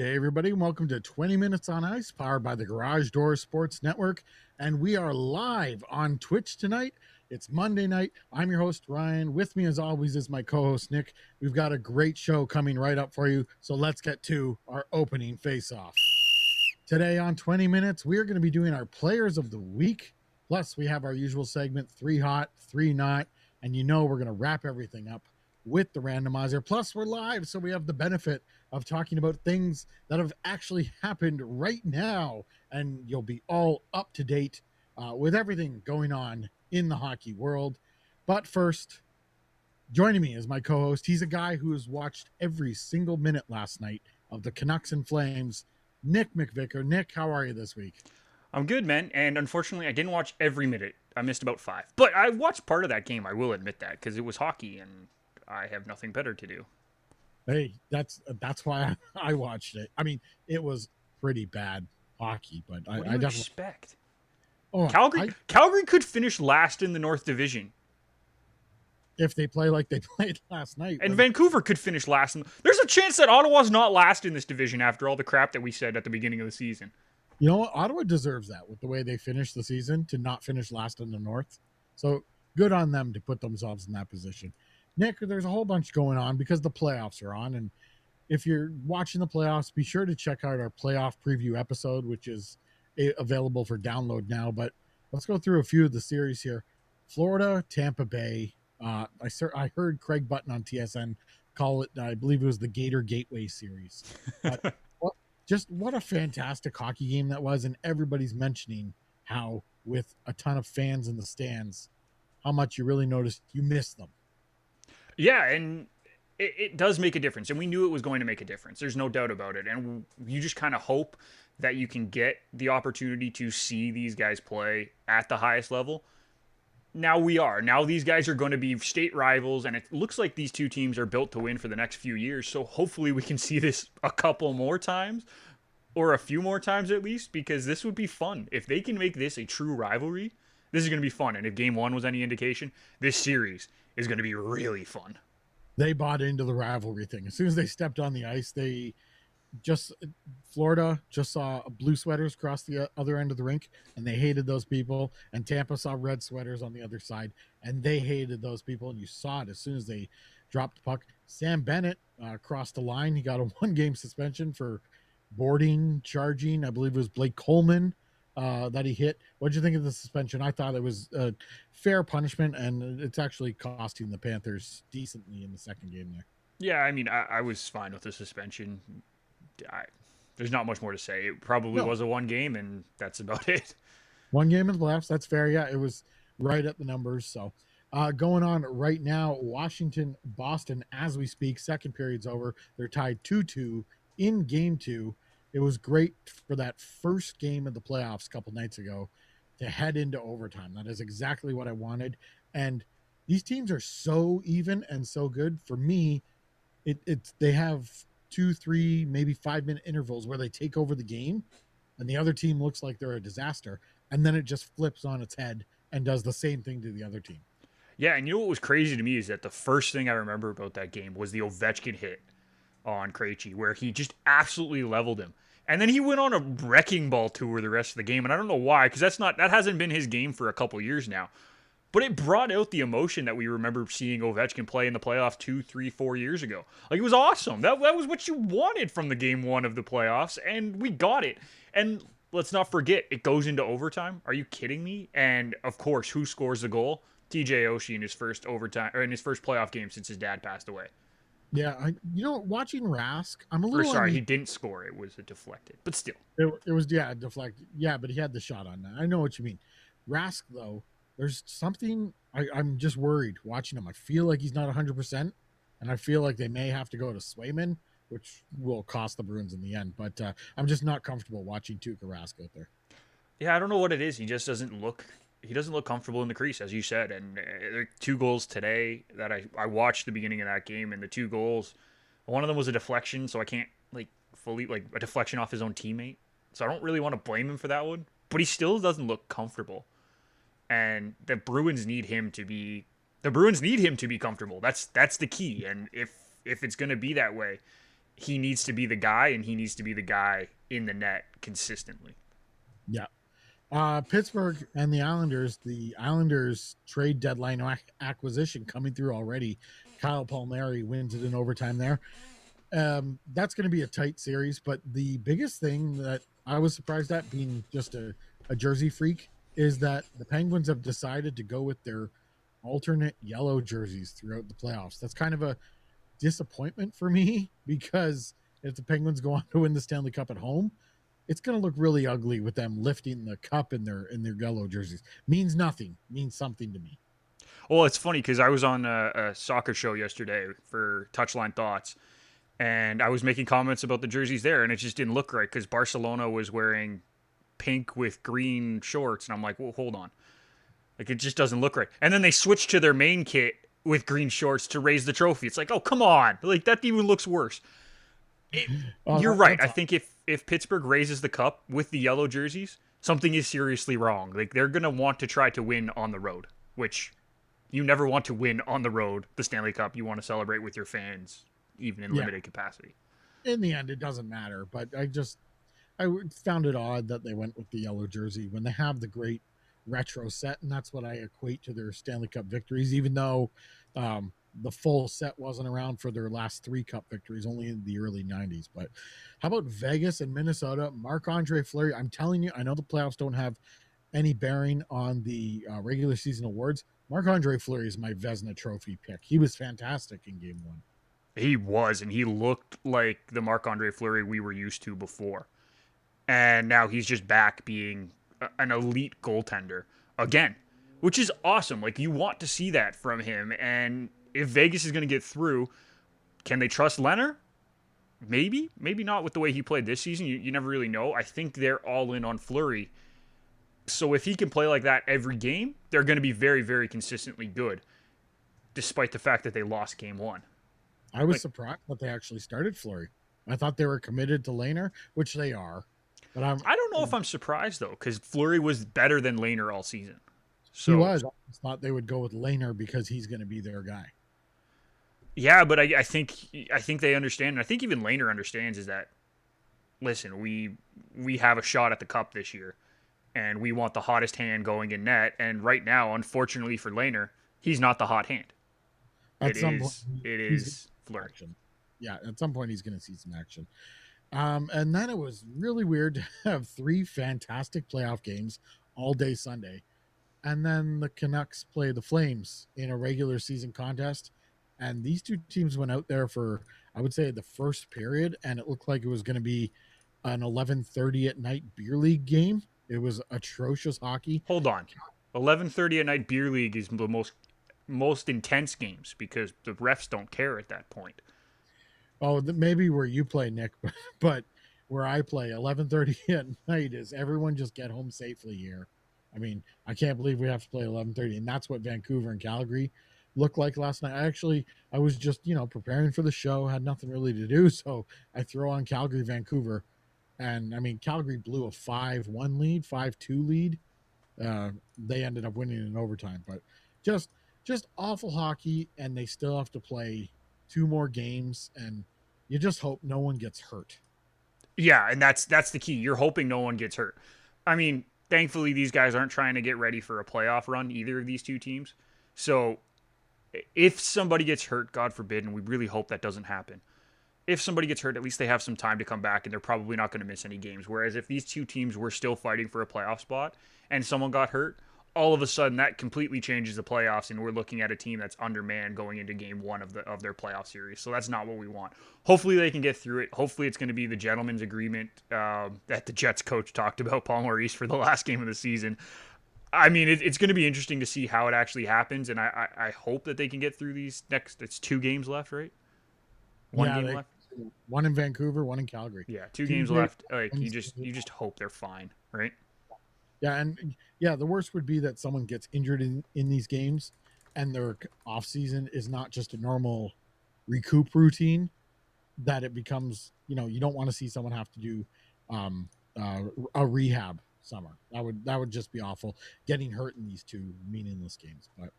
day, everybody, and welcome to 20 Minutes on Ice, powered by the Garage Door Sports Network. And we are live on Twitch tonight. It's Monday night. I'm your host, Ryan. With me, as always, is my co-host, Nick. We've got a great show coming right up for you, so let's get to our opening face-off. Today on 20 Minutes, we're going to be doing our Players of the Week. Plus, we have our usual segment, 3 Hot, 3 Not, and you know we're going to wrap everything up with the randomizer. Plus, we're live, so we have the benefit of talking about things that have actually happened right now, and you'll be all up to date with everything going on in the hockey world. But first, joining me is my co-host. He's a guy who has watched every single minute last night of the Canucks and Flames, Nick McVicker. Nick, how are you this week? I'm good, man, and unfortunately, I didn't watch every minute. I missed about 5. But I watched part of that game, I will admit that, because it was hockey, and I have nothing better to do. Hey, that's why I watched it. I mean, it was pretty bad hockey, but What do I you definitely. expect? Oh, Calgary could finish last in the North Division, if they play like they played last night. and Vancouver could finish last. There's a chance that Ottawa's not last in this division after all the crap that we said at the beginning of the season. You know what? Ottawa deserves that with the way they finished the season to not finish last in the North. So good on them to put themselves in that position. Nick, there's a whole bunch going on because the playoffs are on. And if you're watching the playoffs, be sure to check out our playoff preview episode, which is available for download now. But let's go through a few of the series here. Florida, Tampa Bay. I heard Craig Button on TSN call it, I believe it was the Gator Gateway series. But what a fantastic hockey game that was. And everybody's mentioning how, with a ton of fans in the stands, how much you really noticed you missed them. Yeah, and it does make a difference, and we knew it was going to make a difference. There's no doubt about it, and you just kind of hope that you can get the opportunity to see these guys play at the highest level. Now we are. Now these guys are going to be state rivals, and it looks like these two teams are built to win for the next few years. So hopefully we can see this a couple more times, or a few more times at least, because this would be fun. If they can make this a true rivalry, this is going to be fun. And if game 1 was any indication, this series is going to be really fun. They bought into the rivalry thing. As soon as they stepped on the ice, Florida just saw blue sweaters across the other end of the rink, and they hated those people. And Tampa saw red sweaters on the other side, and they hated those people. And you saw it as soon as they dropped the puck. Sam Bennett crossed the line. He got a 1-game suspension for boarding, charging. I believe it was Blake Coleman that he hit. What'd you think of the suspension? I thought it was a fair punishment, and it's actually costing the Panthers decently in the second game there. Yeah, I mean, I was fine with the suspension. There's not much more to say. It probably was a 1 game, and that's about it. 1 game in the playoffs. That's fair. Yeah, it was right at the numbers. So going on right now, Washington, Boston, as we speak, second period's over. They're tied 2-2 in game 2. It was great for that first game of the playoffs a couple nights ago to head into overtime. That is exactly what I wanted. And these teams are so even and so good. For me, they have 2, 3, maybe 5-minute intervals where they take over the game and the other team looks like they're a disaster. And then it just flips on its head and does the same thing to the other team. Yeah, and you know what was crazy to me is that the first thing I remember about that game was the Ovechkin hit on Krejci, where he just absolutely leveled him. And then he went on a wrecking ball tour the rest of the game, and I don't know why, because that hasn't been his game for a couple years now. But it brought out the emotion that we remember seeing Ovechkin play in the playoffs 2, 3, 4 years ago. Like, it was awesome. That was what you wanted from the game 1 of the playoffs, and we got it. And let's not forget, it goes into overtime. Are you kidding me? And of course, who scores the goal? TJ Oshie in his first overtime, or in his first playoff game since his dad passed away. Yeah, watching Rask, I'm a Or little. sorry, he didn't score. It was a deflected, but still. It was deflected. Yeah, but he had the shot on that. I know what you mean. Rask though, there's something I'm just worried watching him. I feel like he's not 100%, and I feel like they may have to go to Swayman, which will cost the Bruins in the end. But I'm just not comfortable watching Tuukka Rask out there. Yeah, I don't know what it is. He just doesn't look. He doesn't look comfortable in the crease, as you said. And there are 2 goals today that I watched the beginning of that game, and the 2 goals, one of them was a deflection, so I can't fully a deflection off his own teammate. So I don't really want to blame him for that one. But he still doesn't look comfortable. And the Bruins need him to be comfortable. That's the key. And if it's going to be that way, he needs to be the guy, and he needs to be the guy in the net consistently. Yeah. Pittsburgh and the Islanders trade deadline acquisition coming through already. Kyle Palmieri wins it in overtime there. That's going to be a tight series, but the biggest thing that I was surprised at, being just a Jersey freak, is that the Penguins have decided to go with their alternate yellow jerseys throughout the playoffs. That's kind of a disappointment for me because if the Penguins go on to win the Stanley Cup at home, it's going to look really ugly with them lifting the cup in their yellow jerseys. Means nothing. Means something to me. Well, it's funny because I was on a soccer show yesterday for Touchline Thoughts, and I was making comments about the jerseys there, and it just didn't look right because Barcelona was wearing pink with green shorts, and I'm like, well, hold on, like it just doesn't look right. And then they switched to their main kit with green shorts to raise the trophy. It's like, oh come on, like that even looks worse. It, Oh, you're right. that's I think if Pittsburgh raises the cup with the yellow jerseys, something is seriously wrong. Like they're gonna want to try to win on the road, which you never want to win on the road. The Stanley Cup, you want to celebrate with your fans, even in yeah. limited capacity. In the end, it doesn't matter. But I found it odd that they went with the yellow jersey when they have the great retro set, and that's what I equate to their Stanley Cup victories. Even though the full set wasn't around for their last three Cup victories, only in the early '90s. But how about Vegas and Minnesota? Marc-Andre Fleury. I'm telling you, I know the playoffs don't have any bearing on the regular season awards. Marc-Andre Fleury is my Vezina Trophy pick. He was fantastic in Game One. He was, and he looked like the Marc Andre Fleury we were used to before. And now he's just back being an elite goaltender again, which is awesome. Like you want to see that from him. And if Vegas is going to get through, can they trust Leonard? Maybe, maybe not with the way he played this season. You never really know. I think they're all in on Fleury. So if he can play like that every game, they're going to be very, very consistently good, despite the fact that they lost game one. I was Like, surprised that they actually started Fleury. I thought they were committed to Laner, which they are. But I don't know if I'm surprised though, because Fleury was better than Laner all season. he So was. I just thought they would go with Laner because he's going to be their guy. yeah, but I think they understand, and I think even Laner understands is that listen, we have a shot at the cup this year, and we want the hottest hand going in net. And right now, unfortunately for Laner, he's not the hot hand. At some point, It he's going to is see some Fleury. action. Yeah, at some point he's going to see some action. And then it was really weird to have three fantastic playoff games all day Sunday, and then the Canucks play the Flames in a regular season contest. And these two teams went out there for, I would say, the first period, and it looked like it was going to be an 11:30 at night beer league game. It was atrocious hockey. Hold on, 11:30 at night beer league is the most intense games because the refs don't care at that point. Oh, maybe where you play, Nick, but where I play, 11:30 at night is everyone just get home safely here. I mean, I can't believe we have to play 11:30, and that's what Vancouver and Calgary looked like last night. I was just preparing for the show, had nothing really to do, so I throw on Calgary Vancouver, and I mean Calgary blew a 5-1 lead, 5-2 lead. They ended up winning in overtime, but just just awful hockey, and they still have to play two more games, and you just hope no one gets hurt. Yeah, and that's the key. You're hoping no one gets hurt. I mean, thankfully these guys aren't trying to get ready for a playoff run, either of these two teams. So if somebody gets hurt, God forbid, and we really hope that doesn't happen. If somebody gets hurt, at least they have some time to come back, and they're probably not going to miss any games. Whereas if these two teams were still fighting for a playoff spot and someone got hurt, all of a sudden that completely changes the playoffs, and we're looking at a team that's undermanned going into game one of their playoff series. So that's not what we want. Hopefully they can get through it. Hopefully it's going to be the gentleman's agreement that the Jets coach talked about, Paul Maurice, for the last game of the season. I mean, it's going to be interesting to see how it actually happens, and I hope that they can get through these next. It's two games left, right? One Yeah, game they left. one in Vancouver, one in Calgary. Yeah, two Two games great left. Like wins. you just hope they're fine, right? Yeah, and yeah, the worst would be that someone gets injured in these games, and their off season is not just a normal recoup routine. That it becomes, you don't want to see someone have to do um, a rehab summer. That would just be awful. Getting hurt in these two meaningless games. But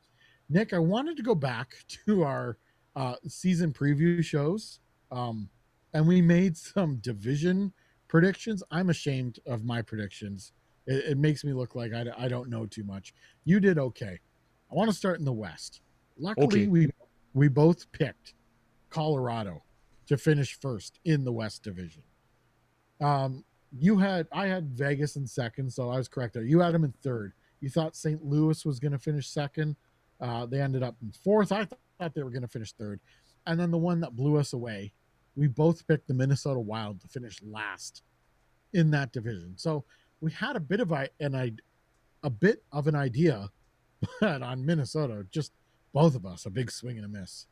Nick, I wanted to go back to our season preview shows. Um, and we made some division predictions. I'm ashamed of my predictions. It makes me look like I don't know too much. You did okay. I want to start in the West. Luckily, Okay. we both picked Colorado to finish first in the West Division. I had Vegas in second, so I was correct there. You had them in third. You thought St. Louis was going to finish second. They ended up in fourth. Thought they were going to finish third, and then the one that blew us away, we both picked the Minnesota Wild to finish last in that division. So we had a bit of an idea on Minnesota. Just both of us, a big swing and a miss.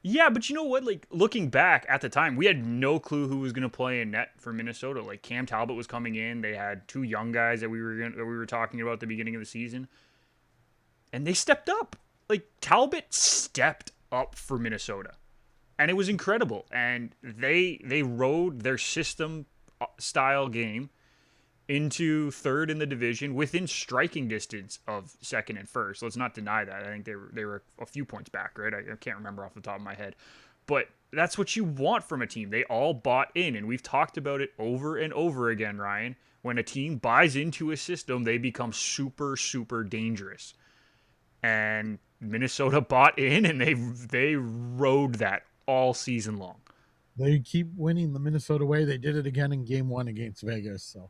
Yeah, but you know what? Like looking back at the time, we had no clue who was going to play in net for Minnesota. Like Cam Talbot was coming in. They had two young guys that we were talking about at the beginning of the season, and they stepped up. Like Talbot stepped up for Minnesota, and it was incredible. And they rode their system style game into third in the division within striking distance of second and first. Let's not deny that. I think they were a few points back, right? I can't remember off the top of my head, but that's what you want from a team. They all bought in, and we've talked about it over and over again, Ryan. When a team buys into a system, they become super dangerous. And Minnesota bought in, and they rode that all season long. They keep winning the Minnesota way. They did it again in game one against Vegas. So,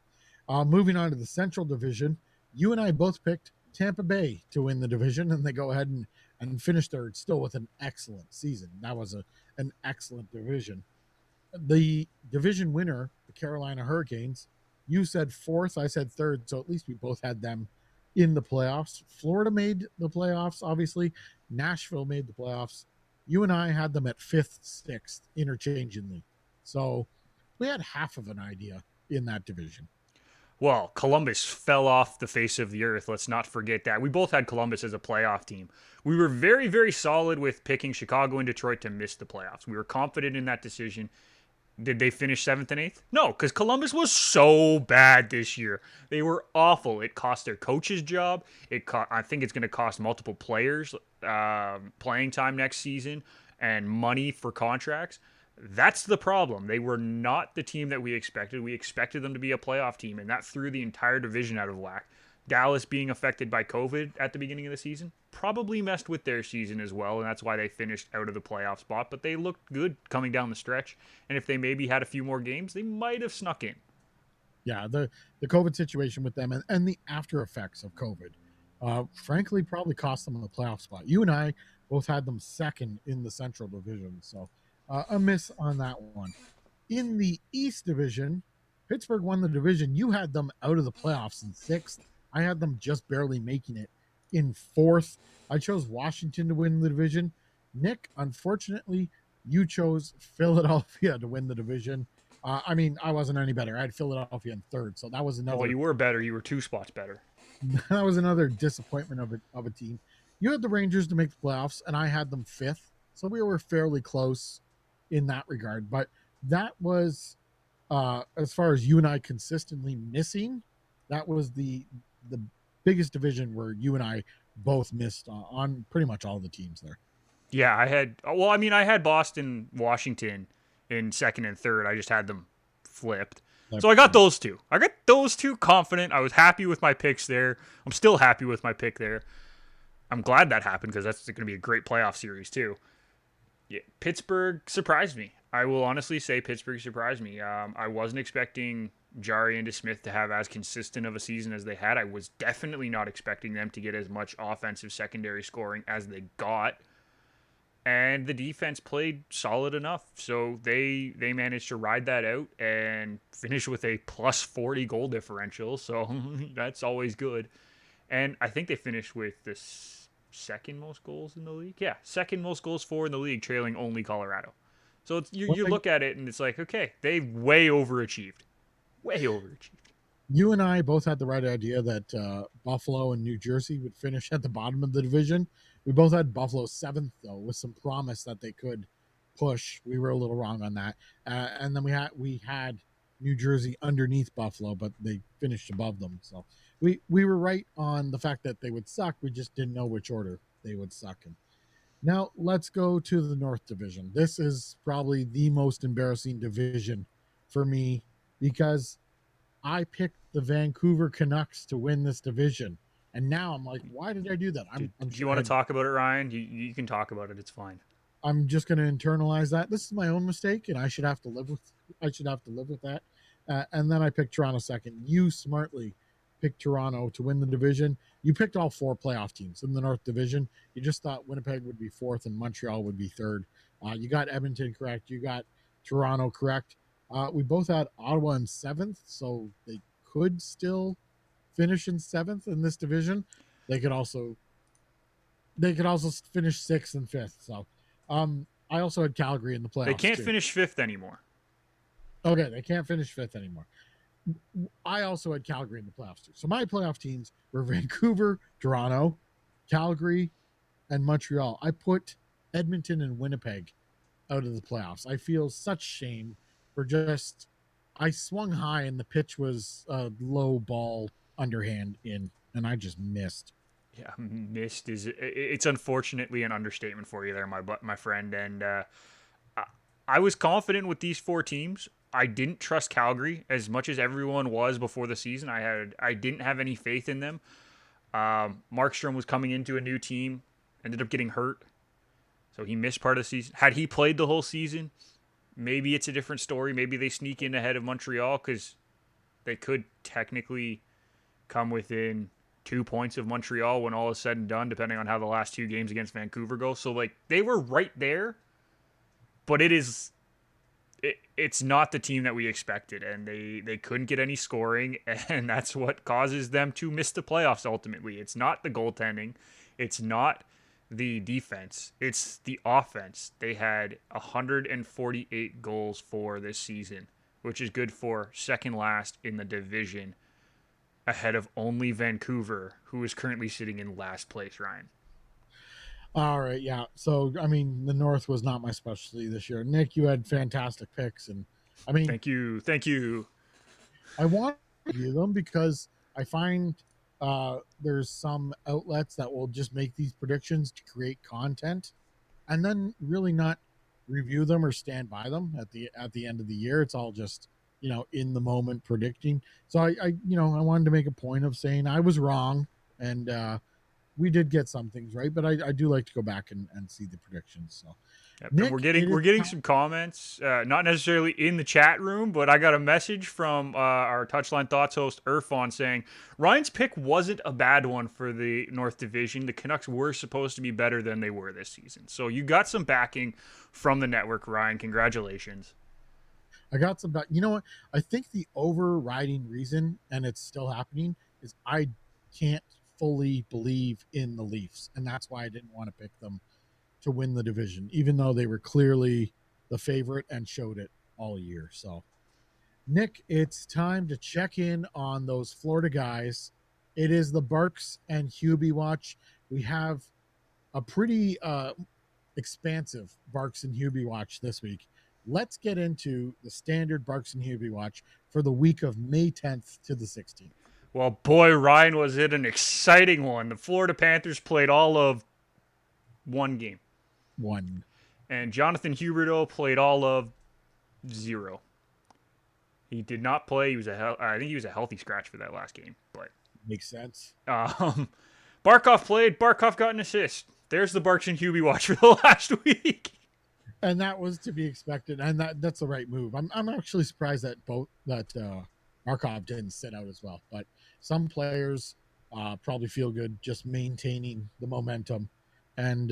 moving on to the Central Division, you and I both picked Tampa Bay to win the division, and they go ahead and finish third, still with an excellent season. That was an excellent division. The division winner, the Carolina Hurricanes, you said fourth, I said third, so at least we both had them in the playoffs. Florida made the playoffs, obviously. Nashville made the playoffs. You and I had them at fifth, sixth, interchangeably. So we had half of an idea in that division. Well, Columbus fell off the face of the earth. Let's not forget that. We both had Columbus as a playoff team. We were very solid with picking Chicago and Detroit to miss the playoffs. We were confident in that decision. Did they finish seventh and eighth? No, because Columbus was so bad this year. They were awful. It cost their coach's job. I think it's going to cost multiple players playing time next season and money for contracts. That's the problem. They were not the team that we expected. We expected them to be a playoff team, and that threw the entire division out of whack. Dallas being affected by COVID at the beginning of the season probably messed with their season as well, and that's why they finished out of the playoff spot. But they looked good coming down the stretch, and if they maybe had a few more games, they might have snuck in. Yeah, the COVID situation with them and the after effects of COVID, frankly, probably cost them the playoff spot. You and I both had them second in the Central Division, so a miss on that one. In the East Division, Pittsburgh won the division. You had them out of the playoffs in sixth. I had them just barely making it in fourth. I chose Washington to win the division. Nick, unfortunately, you chose Philadelphia to win the division. I mean, I wasn't any better. I had Philadelphia in third, so that was Well, another you were better. You were 2 spots better. that was another disappointment of a team. You had the Rangers to make the playoffs, and I had them fifth, so we were fairly close in that regard. But that was as far as you and I consistently missing. That was the biggest division where you and I both missed on pretty much all the teams there. Yeah, I had. Well, I mean, I had Boston, Washington in second and third. I just had them flipped. So I got Yeah. those two. I got those two confident. I was happy with my picks there. I'm still happy with my pick there. I'm glad that happened because that's going to be a great playoff series too. Yeah, Pittsburgh surprised me. I will honestly say Pittsburgh surprised me. I wasn't expecting Jari and DeSmith to have as consistent of a season as they had. I was definitely not expecting them to get as much offensive secondary scoring as they got, and the defense played solid enough. So they managed to ride that out and finish with a plus 40 goal differential. So that's always good. And I think they finished with the second most goals in the league. Yeah, second most goals for in the league, trailing only Colorado. So One you thing, look at it and it's like, okay, they way overachieved. Way overachieved. you and I both had the right idea that Buffalo and New Jersey would finish at the bottom of the division. We both had Buffalo seventh, though, with some promise that they could push. We were a little wrong on that, and then we had New Jersey underneath Buffalo, but they finished above them. So we were right on the fact that they would suck. We just didn't know which order they would suck in. Now let's go to the North Division. This is probably the most embarrassing division for me because I picked the Vancouver Canucks to win this division. And now I'm like, why did I do that? Do, I'm do you sure want to talk about it, Ryan? You can talk about it. It's fine. I'm just going to internalize that. This is my own mistake, and I should have to live with that. And then I picked Toronto second. You smartly picked Toronto to win the division. You picked all four playoff teams in the North Division. You just thought Winnipeg would be fourth and Montreal would be third. You got Edmonton correct. You got Toronto correct. We both had Ottawa in seventh, so they could still finish in seventh in this division. They could also finish sixth and fifth. So, I also had Calgary in the They playoffs can't too. finish fifth anymore. Okay, they can't finish fifth anymore. I also had Calgary in the playoffs too. So my playoff teams were Vancouver, Toronto, Calgary, and Montreal. I put Edmonton and Winnipeg out of the playoffs. I feel such shame for just I swung high and the pitch was a low ball underhand in, and I just missed. Yeah, missed is it's unfortunately an understatement for you there, my friend. And I, I was confident with these four teams. I didn't trust Calgary as much as everyone was before the season. I didn't have any faith in them. Markstrom was coming into a new team, ended up getting hurt, so he missed part of the season. Had he played the whole season, maybe it's a different story. Maybe they sneak in ahead of Montreal because they could technically come within 2 points of Montreal when all is said and done, depending on how the last two games against Vancouver go. So like they were right there, but it's not the team that we expected, and they couldn't get any scoring, and that's what causes them to miss the playoffs ultimately. It's not the goaltending, it's not the defense, it's the offense. They had 148 goals for this season, which is good for second last in the division, ahead of only Vancouver, who is currently sitting in last place, Ryan. All right, yeah. So I mean, the North was not my specialty this year. Nick, you had fantastic picks, and I mean, Thank you. Thank you. I want to review them because I find there's some outlets that will just make these predictions to create content, and then really not review them or stand by them at the end of the year. It's all just in the moment predicting. So I wanted to make a point of saying I was wrong, and we did get some things right, but I do like to go back and see the predictions. So, Yep. And Nick, it is we're getting some comments, not necessarily in the chat room, but I got a message from our Touchline Thoughts host Irfan saying Ryan's pick wasn't a bad one for the North Division. The Canucks were supposed to be better than they were this season, so you got some backing from the network, Ryan. Congratulations. I got some. You know what? I think the overriding reason, and it's still happening, is I can't fully believe in the Leafs, and that's why I didn't want to pick them to win the division, even though they were clearly the favorite and showed it all year. So, Nick, it's time to check in on those Florida guys. It is the Barks and Hubie watch. We have a pretty expansive Barks and Hubie watch this week. Let's get into the standard Barks and Hubie watch for the week of May 10th to the 16th. Well, boy, Ryan, was it an exciting one. The Florida Panthers played all of one game, One. and Jonathan Huberdeau played all of zero. He did not play. I think he was a healthy scratch for that last game. But Makes sense. Barkov played. Barkov got an assist. There's the Barks and Hubie watch for the last week. And that was to be expected, and that's the right move. I'm actually surprised that Markov didn't sit out as well. But some players probably feel good just maintaining the momentum, and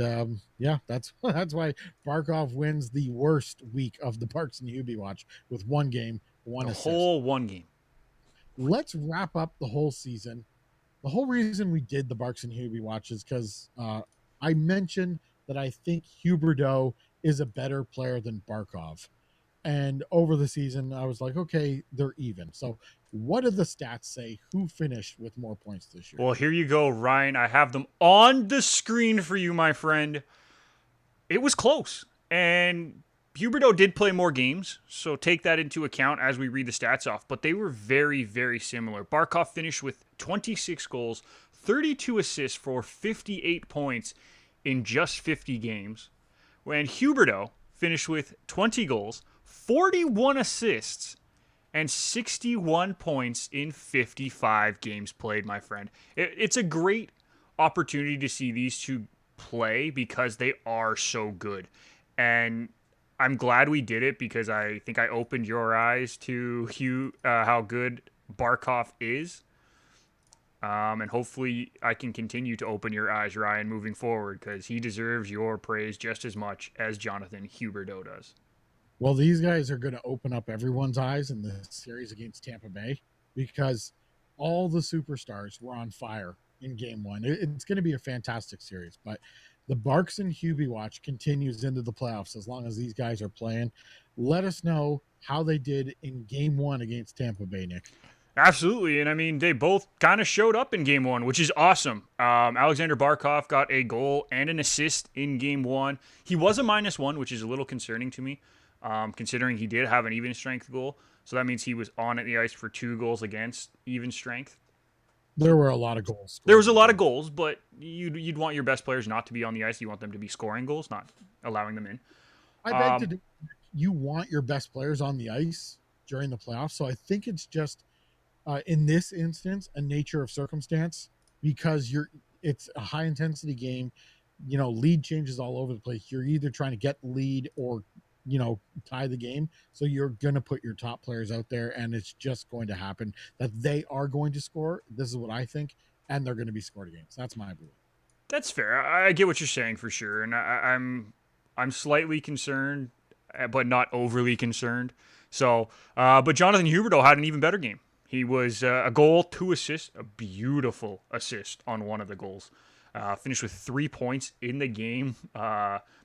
yeah, that's why Barkov wins the worst week of the Barks and Hubie watch with one game, one The assist. whole one game. Let's wrap up the whole season. The whole reason we did the Barks and Hubie watch is because I mentioned that I think Huberdeau is a better player than Barkov. And over the season, I was like, okay, they're even. So, what do the stats say? Who finished with more points this year? Well, here you go, Ryan. I have them on the screen for you, my friend. It was close. And Huberdeau did play more games, so take that into account as we read the stats off. But they were very, very similar. Barkov finished with 26 goals, 32 assists for 58 points in just 50 games, when Huberto finished with 20 goals, 41 assists, and 61 points in 55 games played, my friend. It's a great opportunity to see these two play because they are so good. And I'm glad we did it because I think I opened your eyes to how good Barkov is. And hopefully I can continue to open your eyes, Ryan, moving forward because he deserves your praise just as much as Jonathan Huberdeau does. Well, these guys are going to open up everyone's eyes in the series against Tampa Bay because all the superstars were on fire in game one. It's going to be a fantastic series, but the Barks and Hubie watch continues into the playoffs as long as these guys are playing. Let us know how they did in game one against Tampa Bay, Nick. Absolutely. And I mean, they both kind of showed up in game one, which is awesome. Alexander Barkov got a goal and an assist in game one. He was a -1, which is a little concerning to me, considering he did have an even strength goal. So that means he was on at the ice for 2 goals against even strength. There So were a lot of goals there scored was in a the lot of game. goals, but you'd want your best players not to be on the ice. You want them to be scoring goals, not allowing them in. I beg to Um, do. You want your best players on the ice during the playoffs, so I think it's just in this instance a nature of circumstance because it's a high intensity game. Lead changes all over the place. You're either trying to get the lead or tie the game, so you're going to put your top players out there and it's just going to happen that they are going to score. This is what I think, and they're going to be scored against. That's my belief. That's fair. I get what you're saying for sure, and I'm slightly concerned, but not overly concerned. So, but Jonathan Huberdeau had an even better game. He was a goal, 2 assists, a beautiful assist on one of the goals. Finished with 3 points in the game.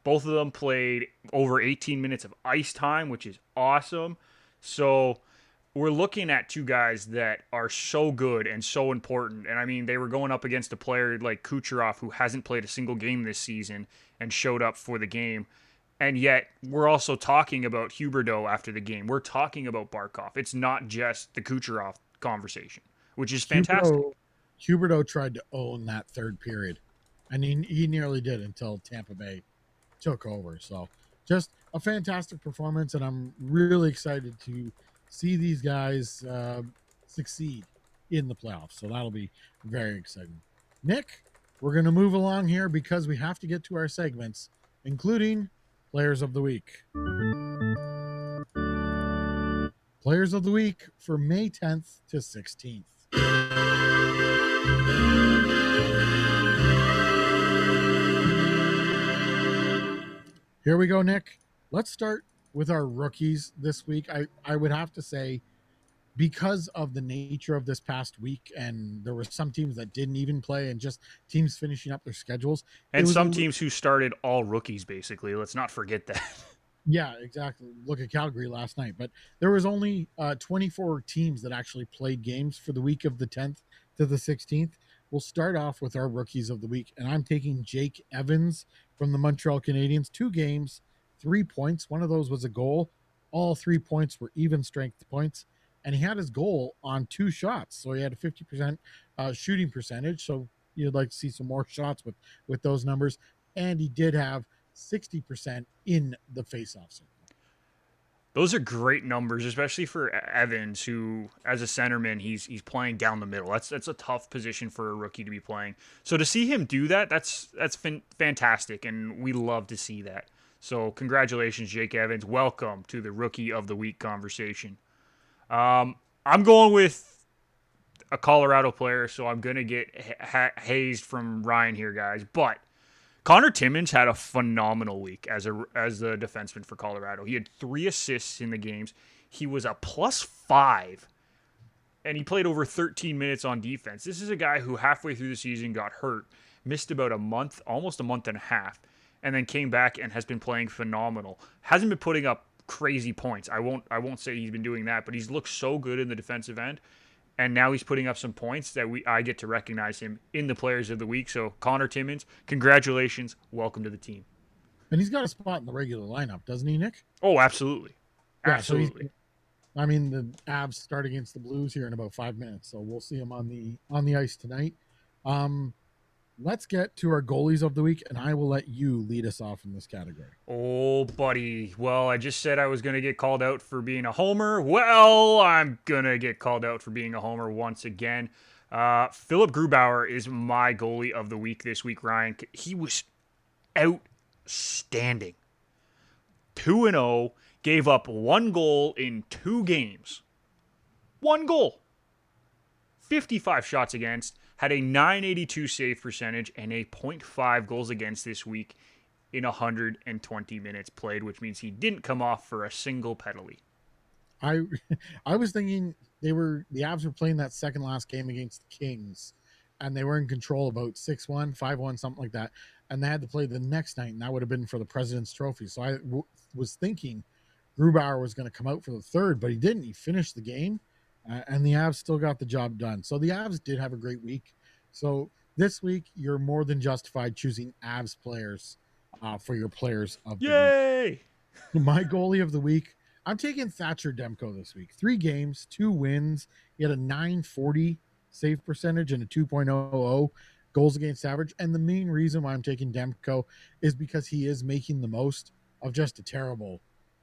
Both of them played over 18 minutes of ice time, which is awesome. So we're looking at two guys that are so good and so important. And I mean, they were going up against a player like Kucherov, who hasn't played a single game this season and showed up for the game. And yet, we're also talking about Huberdeau after the game. We're talking about Barkov. It's not just the Kucherov conversation, which is fantastic. Huberto Huberto tried to own that third period, and he nearly did until Tampa Bay took over. So just a fantastic performance, and I'm really excited to see these guys succeed in the playoffs. So that'll be very exciting. Nick, we're going to move along here because we have to get to our segments, including Players of the Week. Players of the Week for May 10th to 16th. Here we go, Nick. Let's start with our rookies this week. I would have to say, because of the nature of this past week, and there were some teams that didn't even play and just teams finishing up their schedules, it And was some teams who started all rookies, basically. Let's not forget that. yeah, exactly. Look at Calgary last night, but there was only 24 teams that actually played games for the week of the 10th to the 16th. We'll start off with our rookies of the week, and I'm taking Jake Evans from the Montreal Canadiens. 2 games, 3 points. One of those was a goal. All 3 points were even strength points, and he had his goal on 2 shots, so he had a 50% shooting percentage. So you'd like to see some more shots with those numbers, and he did have 60% in the faceoff circle. Those are great numbers, especially for Evans, who, as a centerman, he's playing down the middle. That's a tough position for a rookie to be playing. So to see him do that, that's fantastic, and we love to see that. So congratulations, Jake Evans. Welcome to the Rookie of the Week conversation. I'm going with a Colorado player, so I'm gonna get hazed from Ryan here, guys. But Connor Timmins had a phenomenal week as the defenseman for Colorado. He had 3 assists in the games. He was a +5, and he played over 13 minutes on defense. This is a guy who halfway through the season got hurt, missed about a month, almost a month and a half, and then came back and has been playing phenomenal. Hasn't been putting up crazy points. I won't say he's been doing that, but he's looked so good in the defensive end, and now he's putting up some points that I get to recognize him in the Players of the Week. So Connor Timmins, congratulations, welcome to the team. And he's got a spot in the regular lineup, doesn't he, Nick? Oh, absolutely, Yeah, so he's absolutely. I mean, the Avs start against the Blues here in about 5 minutes, so we'll see him on the ice tonight. Um, let's get to our goalies of the week, and I will let you lead us off in this category. Oh, buddy. Well, I just said I was going to get called out for being a homer. Well, I'm going to get called out for being a homer once again. Philip Grubauer is my goalie of the week this week, Ryan. He was outstanding. 2-0, gave up one goal in 2 games. One goal. 55 shots against, had a 982 save percentage and a .5 goals against this week in 120 minutes played, which means he didn't come off for a single penalty. I I was thinking the Avs were playing that second last game against the Kings, and they were in control about 6-1, 5-1, something like that, and they had to play the next night, and that would have been for the President's Trophy. So was thinking Grubauer was going to come out for the third, but he didn't. He finished the game, and the Avs still got the job done. So the Avs did have a great week. So this week, you're more than justified choosing Avs players for your players of the week. Yay! My goalie of the week, I'm taking Thatcher Demko this week. 3 games, 2 wins. He had a 940 save percentage and a 2.00 goals against average. And the main reason why I'm taking Demko is because he is making the most of just a terrible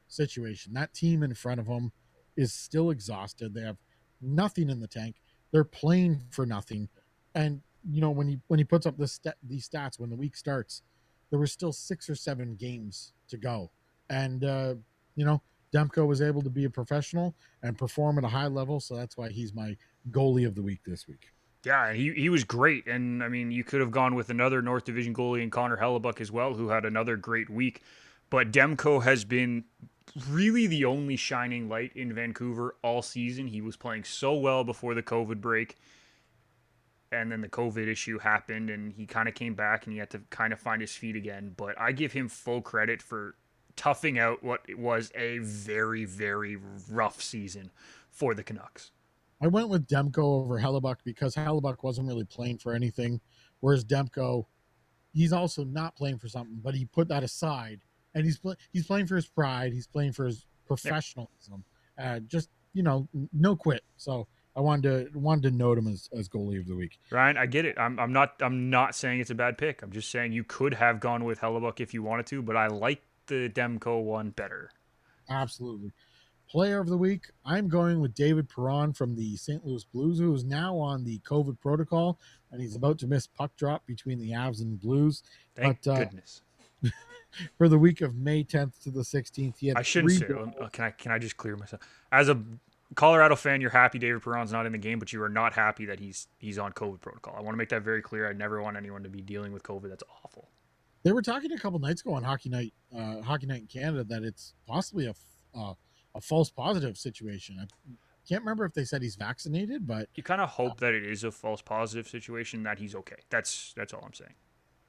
situation. That team in front of him is still exhausted. They have nothing in the tank. They're playing for nothing. And when he puts up these stats when the week starts, there were still 6 or 7 games to go, and Demko was able to be a professional and perform at a high level, so that's why he's my goalie of the week this week. Yeah, he was great. And I mean, you could have gone with another North Division goalie in Connor Hellebuck as well, who had another great week. But Demko has been really the only shining light in Vancouver all season. He was playing so well before the COVID break. And then the COVID issue happened, and he kind of came back, and he had to kind of find his feet again. But I give him full credit for toughing out what was a very, very rough season for the Canucks. I went with Demko over Hellebuck because Hellebuck wasn't really playing for anything, whereas Demko, he's also not playing for something, but he put that aside, and he's playing for his pride, he's playing for his Yep. professionalism, just no quit. So I wanted to note him as goalie of the week. Ryan, I get it. I'm not saying it's a bad pick. I'm just saying you could have gone with Hellebuck if you wanted to, but I like the Demko one better. Absolutely. Player of the week, I'm going with David Perron from the St. Louis Blues, who is now on the COVID protocol, and he's about to miss puck drop between the Avs and the Blues. Thank But goodness. for the week of May 10th to the 16th, he I had shouldn't three say. goals. Can I just clear myself? As a Colorado fan, you're happy David Perron's not in the game, but you are not happy that he's on COVID protocol. I want to make that very clear. I never want anyone to be dealing with COVID. That's awful. They were talking a couple nights ago on Hockey Night in Canada, that it's possibly a false positive situation. I can't remember if they said he's vaccinated, but You kind of hope that it is a false positive situation, that he's okay. That's all I'm saying.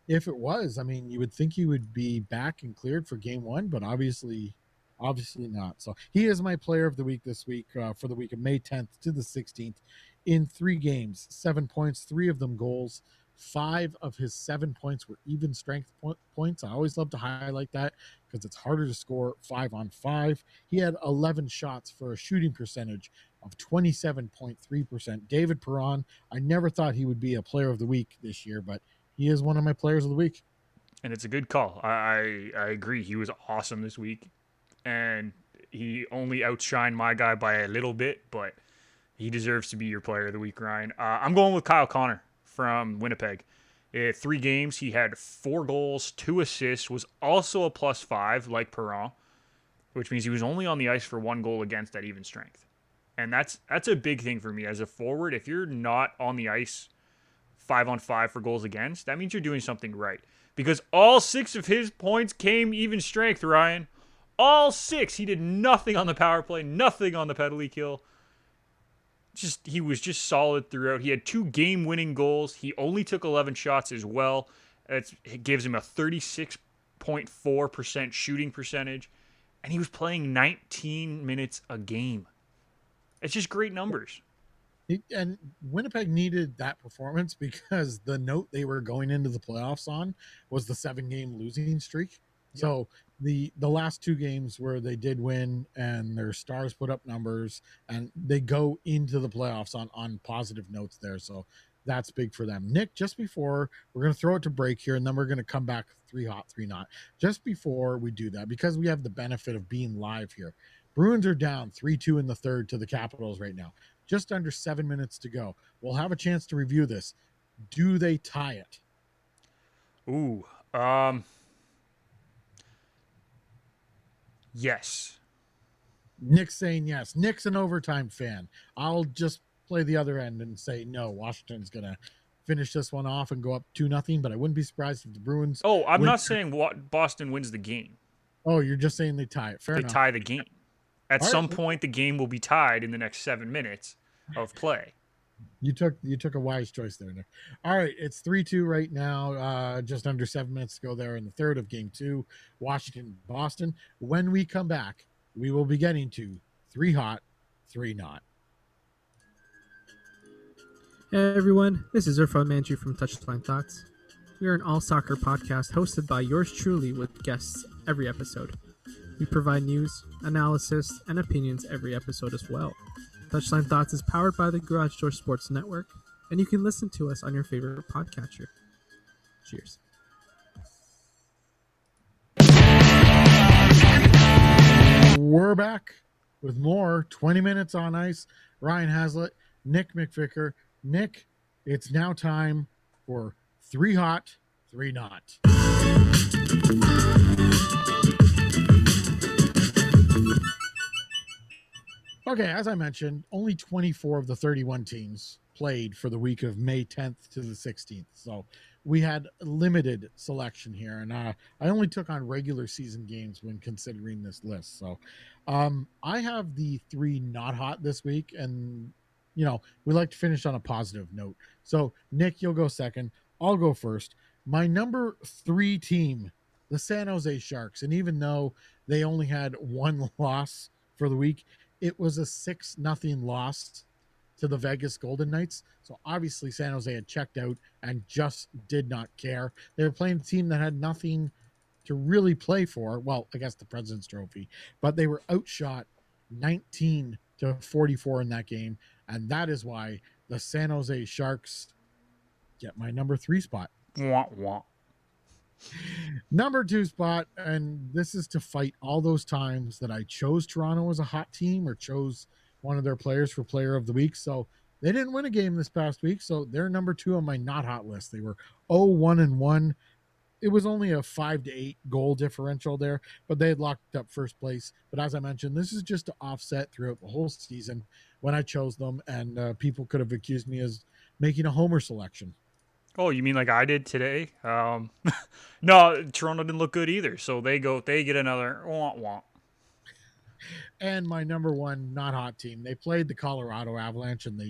if it was, I mean, you would think he would be back and cleared for game one, but obviously not. So he is my player of the week this week, for the week of May 10th to the 16th, in 3 games, 7 points, 3 of them goals. 5 of his 7 points were even strength points. I always love to highlight that because it's harder to score 5-on-5. He had 11 shots for a shooting percentage of 27.3%. David Perron, I never thought he would be a player of the week this year, but he is one of my players of the week. And it's a good call. I agree. He was awesome this week, and he only outshined my guy by a little bit, but he deserves to be your player of the week, Ryan. I'm going with Kyle Connor from Winnipeg. 3 games, he had 4 goals, 2 assists, was also a +5 like Perron, which means he was only on the ice for 1 goal against at even strength. And that's a big thing for me as a forward. If you're not on the ice 5-on-5 for goals against, that means you're doing something right. Because all 6 of his points came even strength, Ryan. All 6. He did nothing on the power play, nothing on the penalty kill. He was just solid throughout. He had 2 game-winning goals. He only took 11 shots as well. It gives him a 36.4% shooting percentage, and he was playing 19 minutes a game. It's just great numbers. And Winnipeg needed that performance because the note they were going into the playoffs on was the 7 game losing streak. Yep. So the last 2 games where they did win and their stars put up numbers, and they go into the playoffs on positive notes there. So that's big for them. Nick, just before we're going to throw it to break here, and then we're going to come back 3 hot, 3 not. Just before we do that, because we have the benefit of being live here, Bruins are down 3-2 in the third to the Capitals right now. Just under 7 minutes to go. We'll have a chance to review this. Do they tie it? Ooh. Yes. Nick's saying yes. Nick's an overtime fan. I'll just play the other end and say no. Washington's going to finish this one off and go up 2-0, but I wouldn't be surprised if the Bruins Oh, I'm win. not saying what Boston wins the game. Oh, you're just saying they tie it. Fair They enough. tie the game. At All some right. point, the game will be tied in the next 7 minutes of play. You took a wise choice there, Nick. All right, it's 3-2 right now. Just under 7 minutes to go there in the third of game 2, Washington, Boston. When we come back, we will be getting to 3 hot, 3 not. Hey everyone, this is Irfan Manju from Touchline Thoughts. We are an all soccer podcast hosted by yours truly with guests every episode. We provide news, analysis, and opinions every episode as well. Touchline Thoughts is powered by the Garage Door Sports Network, and you can listen to us on your favorite podcatcher. Cheers. We're back with more 20 minutes on ice. Ryan Haslett, Nick McVicker. Nick, it's now time for 3 hot, 3 not. Okay, as I mentioned, only 24 of the 31 teams played for the week of May 10th to the 16th. So we had limited selection here, and I only took on regular season games when considering this list. So I have the 3 not hot this week, and we like to finish on a positive note. So Nick, you'll go second. I'll go first. My number 3 team, the San Jose Sharks, and even though they only had 1 loss for the week, it was a 6-0 loss to the Vegas Golden Knights. So obviously San Jose had checked out and just did not care. They were playing a team that had nothing to really play for. Well, I guess the President's Trophy, but they were outshot 19-44 in that game. And that is why the San Jose Sharks get my number 3 spot. Wah, wah. Number 2 spot, and this is to fight all those times that I chose Toronto as a hot team or chose one of their players for player of the week. So they didn't win a game this past week, so they're number 2 on my not hot list. They were 0-1-1. It was only a 5-8 goal differential there, but they had locked up first place. But as I mentioned, this is just to offset throughout the whole season when I chose them, and people could have accused me as making a homer selection. Oh, you mean like I did today? No, Toronto didn't look good either. So they get another wah wah. And my number 1 not hot team, they played the Colorado Avalanche, and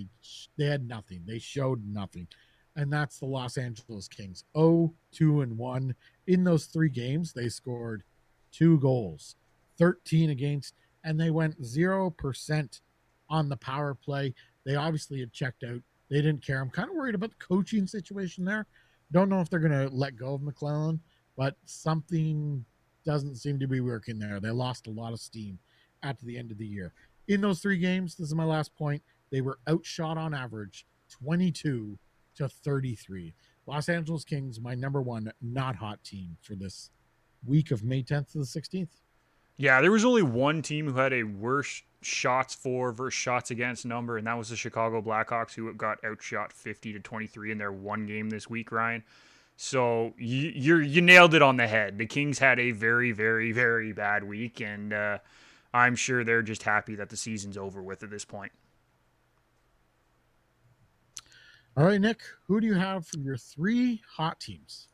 they had nothing. They showed nothing. And that's the Los Angeles Kings. 0-2-1. In those 3 games, they scored 2 goals, 13 against, and they went 0% on the power play. They obviously had checked out. They didn't care. I'm kind of worried about the coaching situation there. Don't know if they're going to let go of McClellan, but something doesn't seem to be working there. They lost a lot of steam at the end of the year. In those 3 games, this is my last point, they were outshot on average 22-33. Los Angeles Kings, my number 1 not hot team for this week of May 10th to the 16th. Yeah, there was only one team who had a worse shots for versus shots against number, and that was the Chicago Blackhawks, who got outshot 50-23 in their 1 game this week, Ryan. So you nailed it on the head. The Kings had a very, very, very bad week, and I'm sure they're just happy that the season's over with at this point. All right, Nick, who do you have for your 3 hot teams?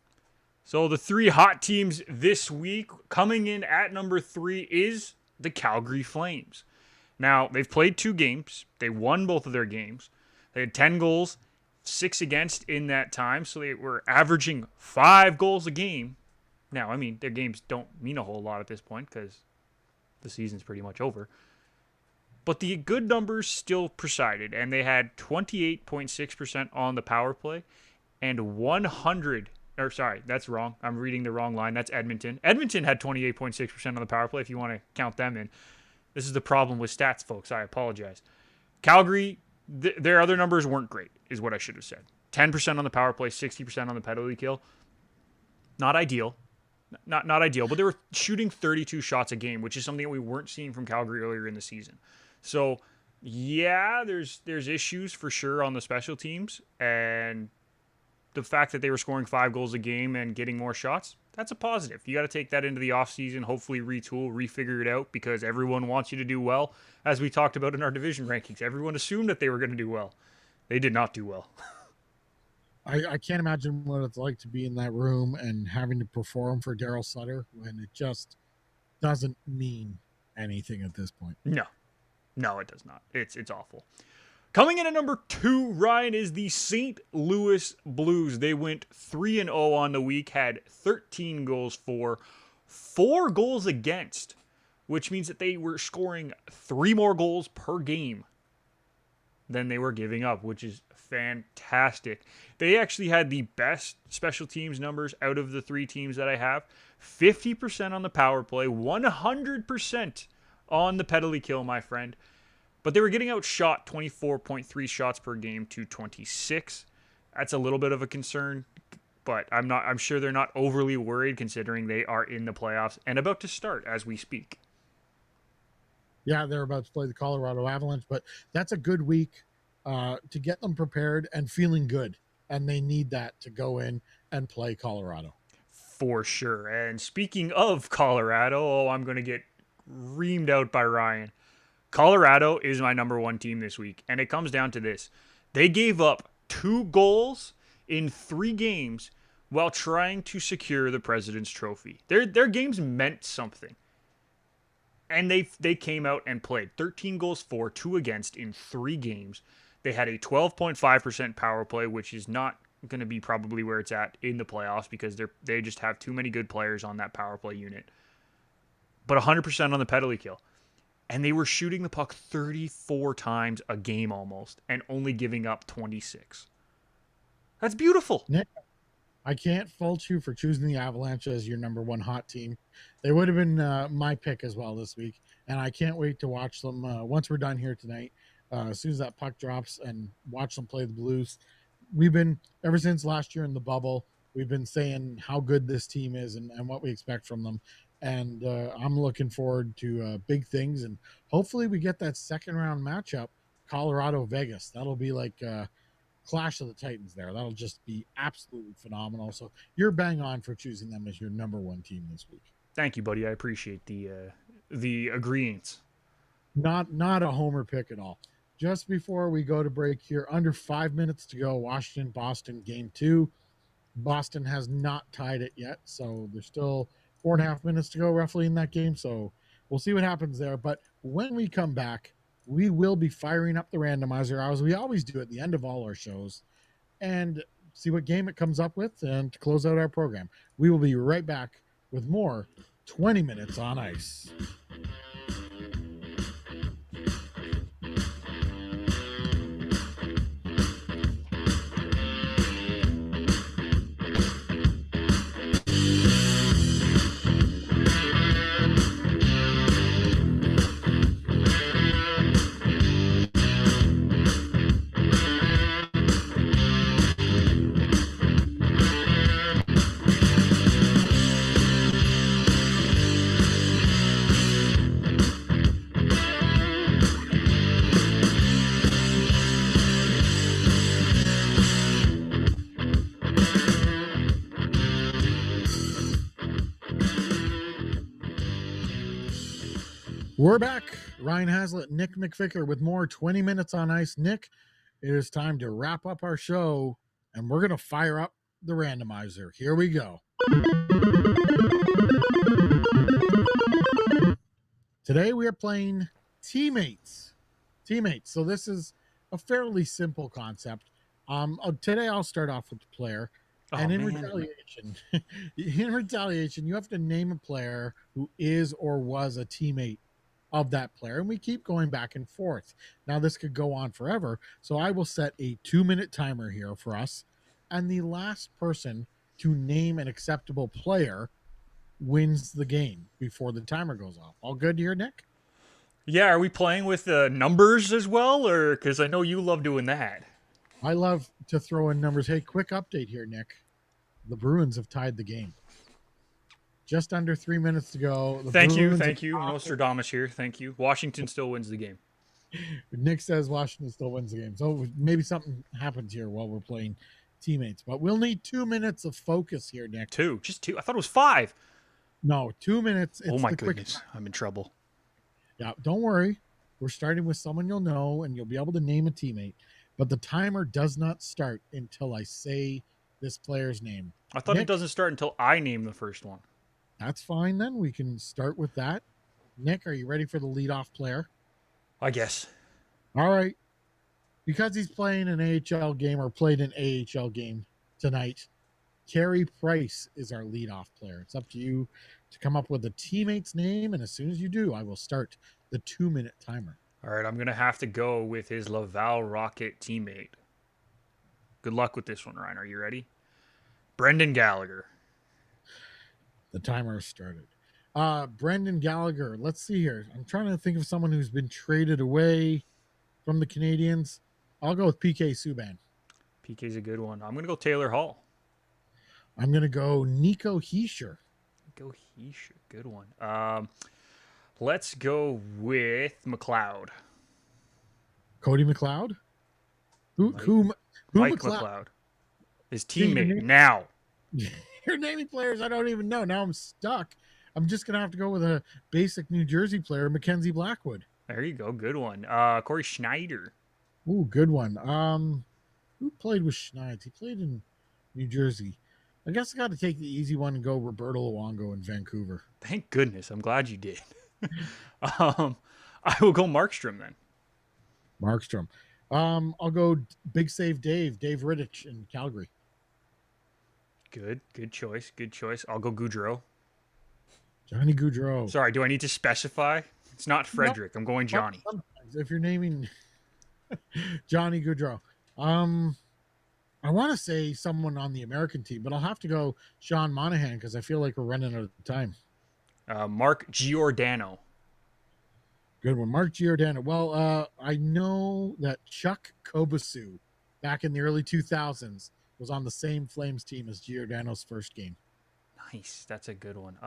So the 3 hot teams this week, coming in at number 3 is the Calgary Flames. Now, they've played 2 games. They won both of their games. They had 10 goals, 6 against in that time, so they were averaging 5 goals a game. Now, I mean, their games don't mean a whole lot at this point because the season's pretty much over. But the good numbers still presided, and they had 28.6% on the power play and 100. Or sorry, that's wrong. I'm reading the wrong line. That's Edmonton. Edmonton had 28.6% on the power play if you want to count them in. This is the problem with stats, folks. I apologize. Calgary, their other numbers weren't great, is what I should have said. 10% on the power play, 60% on the penalty kill. Not ideal. Not ideal, but they were shooting 32 shots a game, which is something that we weren't seeing from Calgary earlier in the season. So, yeah, there's issues for sure on the special teams, and the fact that they were scoring 5 goals a game and getting more shots, that's a positive. You got to take that into the offseason, hopefully retool, refigure it out, because everyone wants you to do well. As we talked about in our division rankings, everyone assumed that they were going to do well. They did not do well. I can't imagine what it's like to be in that room and having to perform for Daryl Sutter when it just doesn't mean anything at this point. No, no, it does not. It's awful. Coming in at number 2, Ryan, is the St. Louis Blues. They went 3-0 on the week, had 13 goals for, 4 goals against, which means that they were scoring 3 more goals per game than they were giving up, which is fantastic. They actually had the best special teams numbers out of the 3 teams that I have. 50% on the power play, 100% on the penalty kill, my friend. But they were getting outshot 24.3 shots per game to 26. That's a little bit of a concern, but I'm sure they're not overly worried considering they are in the playoffs and about to start as we speak. Yeah, they're about to play the Colorado Avalanche, but that's a good week to get them prepared and feeling good. And they need that to go in and play Colorado. For sure. And speaking of Colorado, I'm going to get reamed out by Ryan. Colorado is my number 1 team this week, and it comes down to this. They gave up 2 goals in 3 games while trying to secure the President's Trophy. Their games meant something. And they came out and played 13 goals for, 2 against in 3 games. They had a 12.5% power play, which is not going to be probably where it's at in the playoffs because they just have too many good players on that power play unit. But 100% on the penalty kill. And they were shooting the puck 34 times a game almost and only giving up 26. That's beautiful. Nick, I can't fault you for choosing the Avalanche as your number 1 hot team. They would have been my pick as well this week, and I can't wait to watch them once we're done here tonight. As soon as that puck drops and watch them play the Blues. We've been, ever since last year in the bubble, we've been saying how good this team is and what we expect from them. And I'm looking forward to big things. And hopefully we get that second round matchup, Colorado-Vegas. That'll be like Clash of the Titans there. That'll just be absolutely phenomenal. So you're bang on for choosing them as your number 1 team this week. Thank you, buddy. I appreciate the agreeance. Not a homer pick at all. Just before we go to break here, under 5 minutes to go, Washington-Boston game 2. Boston has not tied it yet, so there's still 4.5 minutes to go roughly in that game. So we'll see what happens there. But when we come back, we will be firing up the randomizer as we always do at the end of all our shows and see what game it comes up with and to close out our program. We will be right back with more 20 Minutes on Ice. We're back. Ryan Haslett, Nick McVicker with more 20 Minutes on Ice. Nick, it is time to wrap up our show, and we're going to fire up the randomizer. Here we go. Today we are playing teammates. Teammates. So this is a fairly simple concept. Today I'll start off with the player. And in retaliation, you have to name a player who is or was a teammate of that player, and we keep going back and forth. Now this could go on forever, so I will set a 2-minute timer here for us, and the last person to name an acceptable player wins the game before the timer goes off. All good here, Nick? Yeah, are we playing with numbers as well, or because I know you love doing that? I love to throw in numbers. Hey, quick update here, Nick. The Bruins have tied the game. Just under 3 minutes to go. The Thank you, Bruins. thank you. Nostradamus here. Thank you. Washington still wins the game. Nick says Washington still wins the game. So maybe something happens here while we're playing teammates. But we'll need 2 minutes of focus here, Nick. Just two. I thought it was 5. No, 2 minutes. It's Oh my the goodness, quick. I'm in trouble. Yeah, don't worry. We're starting with someone you'll know, and you'll be able to name a teammate. But the timer does not start until I say this player's name. I thought Nick, it doesn't start until I name the first one. That's fine then. We can start with that. Nick, are you ready for the leadoff player? I guess. All right. Because he's playing an AHL game or played an AHL game tonight, Carey Price is our leadoff player. It's up to you to come up with a teammate's name, and as soon as you do, I will start the 2-minute timer. All right, I'm going to have to go with his Laval Rocket teammate. Good luck with this one, Ryan. Are you ready? Brendan Gallagher. The timer started. Brendan Gallagher. Let's see here. I'm trying to think of someone who's been traded away from the Canadians. I'll go with PK Subban. PK's a good one. I'm going to go Taylor Hall. I'm going to go Nico Hischier. Go Hischier. Good one. Let's go with McLeod. Cody McLeod? Who Mike McLeod? McLeod. His See, teammate now. You're naming players I don't even know. Now I'm stuck. I'm just going to have to go with a basic New Jersey player, Mackenzie Blackwood. There you go. Good one. Corey Schneider. Ooh, good one. Who played with Schneider? He played in New Jersey. I guess I got to take the easy one and go Roberto Luongo in Vancouver. Thank goodness. I'm glad you did. I will go Markstrom then. Markstrom. I'll go Big Save Dave Rittich in Calgary. Good choice. I'll go Goudreau. Johnny Gaudreau. Sorry, do I need to specify? It's not Frederick. I'm going Johnny. Sometimes if you're naming Johnny Gaudreau. I want to say someone on the American team, but I'll have to go Sean Monahan because I feel like we're running out of time. Mark Giordano. Good one. Mark Giordano. Well, I know that Chuck Kobasu back in the early 2000s was on the same Flames team as Giordano's first game. Nice. That's a good one.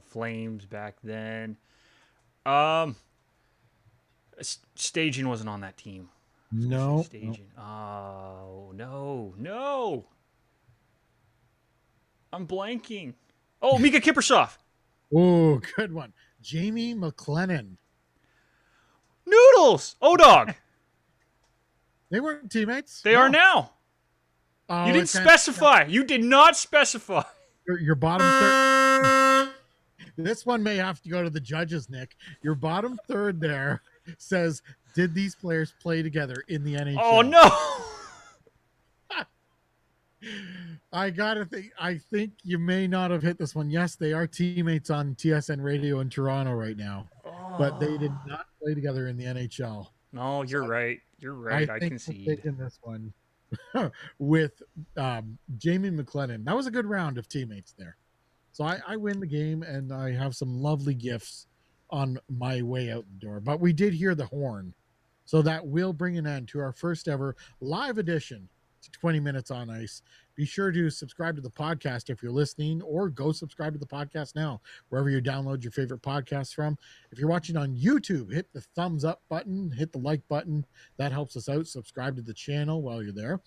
Flames back then. Staging wasn't on that team. No. Staging. Oh, no. I'm blanking. Oh, Mika Kiprusoff. Oh, good one. Jamie McLennan. Noodles. O-Dog. They weren't teammates. They are now. Oh, You didn't specify. You did not specify. Your bottom third. This one may have to go to the judges, Nick. Your bottom third there says, did these players play together in the NHL? Oh, no. I think you may not have hit this one. Yes, they are teammates on TSN Radio in Toronto right now, but they did not play together in the NHL. No, you're right. You're right. I concede. In this one with Jamie McLennan. That was a good round of teammates there. So I win the game, and I have some lovely gifts on my way out the door. But we did hear the horn, so that will bring an end to our first ever live edition to 20 Minutes on Ice. Be sure to subscribe to the podcast if you're listening, or go subscribe to the podcast now, wherever you download your favorite podcasts from. If you're watching on YouTube, hit the thumbs up button, hit the like button. That helps us out. Subscribe to the channel while you're there.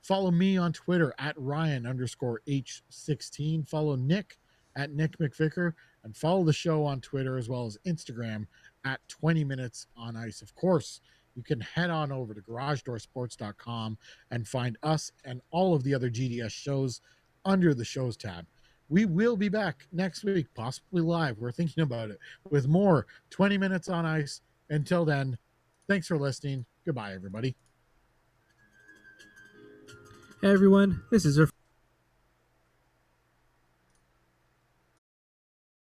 Follow me on Twitter at Ryan_H16. Follow Nick at Nick McVicker, and follow the show on Twitter as well as Instagram at 20 Minutes on Ice. Of course, you can head on over to garagedoorsports.com and find us and all of the other GDS shows under the shows tab. We will be back next week, possibly live. We're thinking about it, with more 20 Minutes on Ice. Until then, thanks for listening. Goodbye, everybody. Hey everyone, this is